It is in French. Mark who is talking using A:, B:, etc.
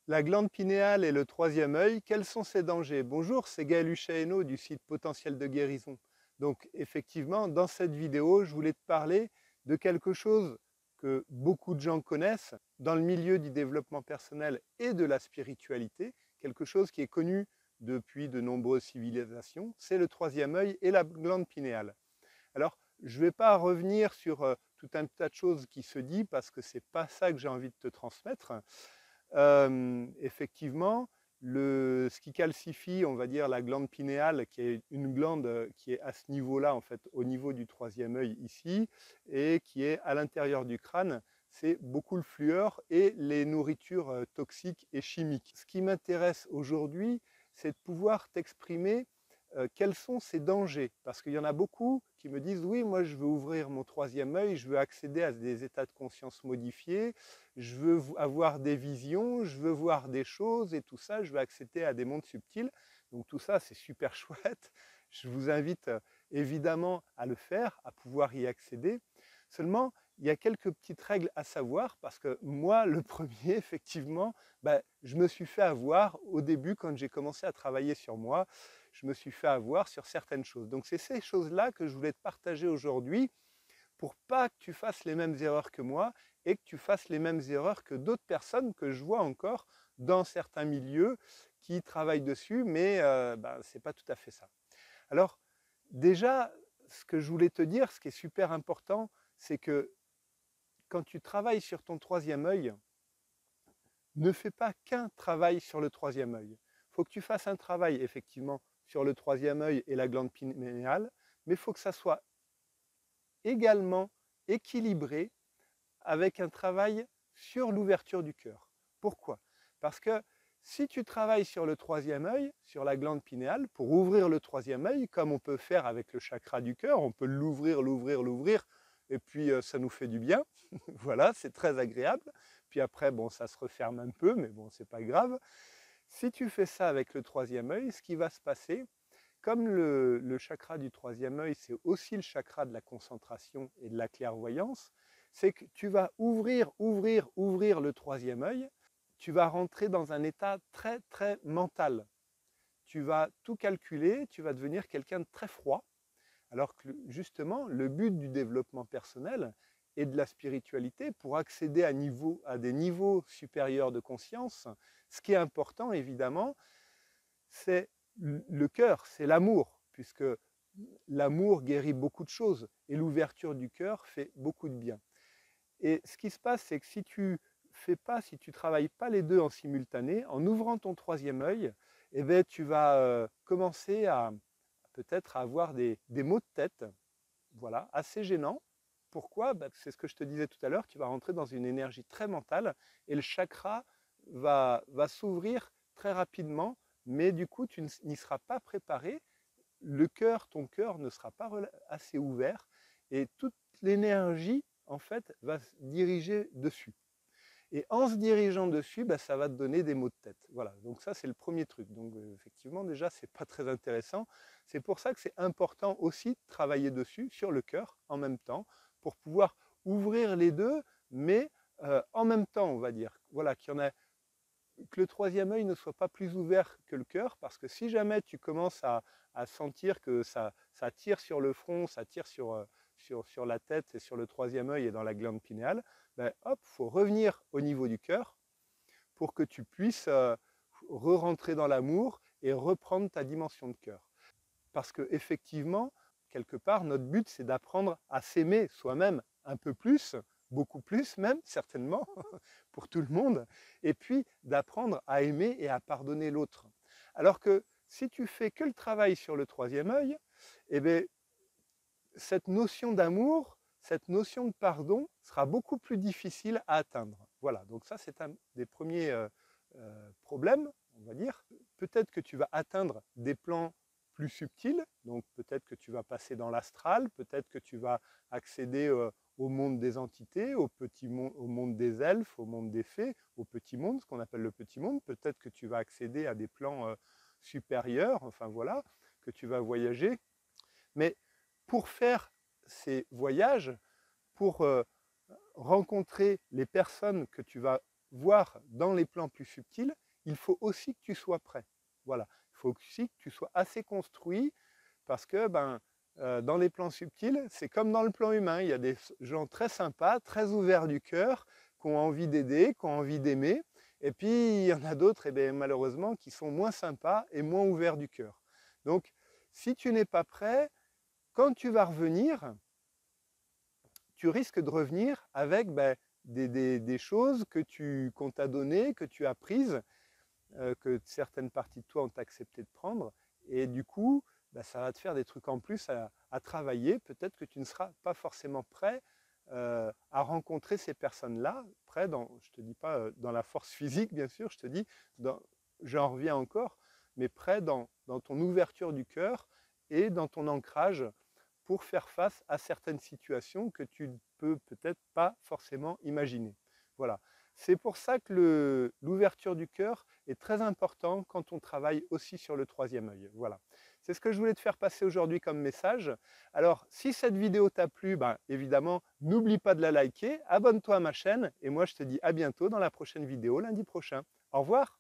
A: La glande pinéale et le troisième œil, quels sont ses dangers? Bonjour, c'est Gaël Huchaïno du site Potentiel de guérison. Donc effectivement, dans cette vidéo, je voulais te parler de quelque chose que beaucoup de gens connaissent dans le milieu du développement personnel et de la spiritualité, quelque chose qui est connu depuis de nombreuses civilisations, c'est le troisième œil et la glande pinéale. Alors, je ne vais pas revenir sur tout un tas de choses qui se disent parce que ce n'est pas ça que j'ai envie de te transmettre. Effectivement, ce qui calcifie, on va dire, la glande pinéale, qui est une glande qui est à ce niveau-là, en fait, au niveau du troisième œil ici, et qui est à l'intérieur du crâne, c'est beaucoup le fluor et les nourritures toxiques et chimiques. Ce qui m'intéresse aujourd'hui, c'est de pouvoir t'exprimer quels sont ces dangers. Parce qu'il y en a beaucoup qui me disent, oui, moi je veux ouvrir mon troisième œil, je veux accéder à des états de conscience modifiés, je veux avoir des visions, je veux voir des choses et tout ça, je veux accéder à des mondes subtils. Donc tout ça, c'est super chouette. Je vous invite évidemment à le faire, à pouvoir y accéder. Seulement, il y a quelques petites règles à savoir parce que moi, le premier, effectivement, je me suis fait avoir au début quand j'ai commencé à travailler sur moi. Je me suis fait avoir sur certaines choses. Donc c'est ces choses-là que je voulais te partager aujourd'hui pour pas que tu fasses les mêmes erreurs que moi et que tu fasses les mêmes erreurs que d'autres personnes que je vois encore dans certains milieux qui travaillent dessus, mais ce n'est pas tout à fait ça. Alors déjà, ce que je voulais te dire, ce qui est super important, c'est que quand tu travailles sur ton troisième œil, ne fais pas qu'un travail sur le troisième œil. Il faut que tu fasses un travail effectivement sur le troisième œil et la glande pinéale, mais il faut que ça soit également équilibré avec un travail sur l'ouverture du cœur. Pourquoi? Parce que si tu travailles sur le troisième œil, sur la glande pinéale, pour ouvrir le troisième œil, comme on peut faire avec le chakra du cœur, on peut l'ouvrir, l'ouvrir, l'ouvrir, et puis ça nous fait du bien. Voilà, c'est très agréable. Puis après, bon, ça se referme un peu, mais bon, c'est pas grave. Si tu fais ça avec le troisième œil, ce qui va se passer, comme le chakra du troisième œil, c'est aussi le chakra de la concentration et de la clairvoyance, c'est que tu vas ouvrir, ouvrir, ouvrir le troisième œil, tu vas rentrer dans un état très, très mental. Tu vas tout calculer, tu vas devenir quelqu'un de très froid, alors que justement, le but du développement personnel et de la spiritualité, pour accéder à des niveaux supérieurs de conscience, ce qui est important, évidemment, c'est le cœur, c'est l'amour, puisque l'amour guérit beaucoup de choses et l'ouverture du cœur fait beaucoup de bien. Et ce qui se passe, c'est que si tu si tu travailles pas les deux en simultané, en ouvrant ton troisième œil, eh bien, tu vas commencer à peut-être à avoir des maux de tête, voilà, assez gênants. Pourquoi? C'est ce que je te disais tout à l'heure, tu vas rentrer dans une énergie très mentale et le chakra va s'ouvrir très rapidement, mais du coup, tu n'y seras pas préparé. Ton cœur ne sera pas assez ouvert et toute l'énergie, en fait, va se diriger dessus. Et en se dirigeant dessus, ça va te donner des maux de tête. Voilà, donc ça c'est le premier truc. Donc effectivement déjà c'est pas très intéressant. C'est pour ça que c'est important aussi de travailler dessus, sur le cœur, en même temps, pour pouvoir ouvrir les deux, mais en même temps on va dire. Voilà, que le troisième œil ne soit pas plus ouvert que le cœur, parce que si jamais tu commences à sentir que ça tire sur le front, ça tire sur la tête et sur le troisième œil et dans la glande pinéale, hop, il faut revenir au niveau du cœur pour que tu puisses re-rentrer dans l'amour et reprendre ta dimension de cœur. Parce que effectivement, quelque part, notre but, c'est d'apprendre à s'aimer soi-même un peu plus, beaucoup plus même, certainement, pour tout le monde, et puis d'apprendre à aimer et à pardonner l'autre. Alors que si tu fais que le travail sur le troisième œil, eh bien, cette notion d'amour, cette notion de pardon sera beaucoup plus difficile à atteindre. Voilà, donc ça c'est un des premiers problèmes, on va dire. Peut-être que tu vas atteindre des plans plus subtils, donc peut-être que tu vas passer dans l'astral, peut-être que tu vas accéder au monde des entités, au monde des elfes, au monde des fées, au petit monde, ce qu'on appelle le petit monde. Peut-être que tu vas accéder à des plans supérieurs, enfin voilà, que tu vas voyager. Mais pour faire ces voyages, pour rencontrer les personnes que tu vas voir dans les plans plus subtils, il faut aussi que tu sois prêt. Voilà, il faut aussi que tu sois assez construit parce que dans les plans subtils, c'est comme dans le plan humain, il y a des gens très sympas, très ouverts du cœur, qui ont envie d'aider, qui ont envie d'aimer, et puis il y en a d'autres, malheureusement, qui sont moins sympas et moins ouverts du cœur. Donc, si tu n'es pas prêt, quand tu vas revenir, tu risques de revenir avec des choses qu'on t'a données, que tu as prises, que certaines parties de toi ont accepté de prendre, et du coup, ça va te faire des trucs en plus à travailler. Peut-être que tu ne seras pas forcément prêt à rencontrer ces personnes-là, prêt dans, je ne te dis pas dans la force physique, bien sûr, je te dis, j'en reviens encore, mais prêt dans ton ouverture du cœur et dans ton ancrage pour faire face à certaines situations que tu ne peux peut-être pas forcément imaginer. Voilà. C'est pour ça que l'ouverture du cœur est très important quand on travaille aussi sur le troisième œil. Voilà. C'est ce que je voulais te faire passer aujourd'hui comme message. Alors, si cette vidéo t'a plu, évidemment, n'oublie pas de la liker, abonne-toi à ma chaîne et moi je te dis à bientôt dans la prochaine vidéo lundi prochain. Au revoir.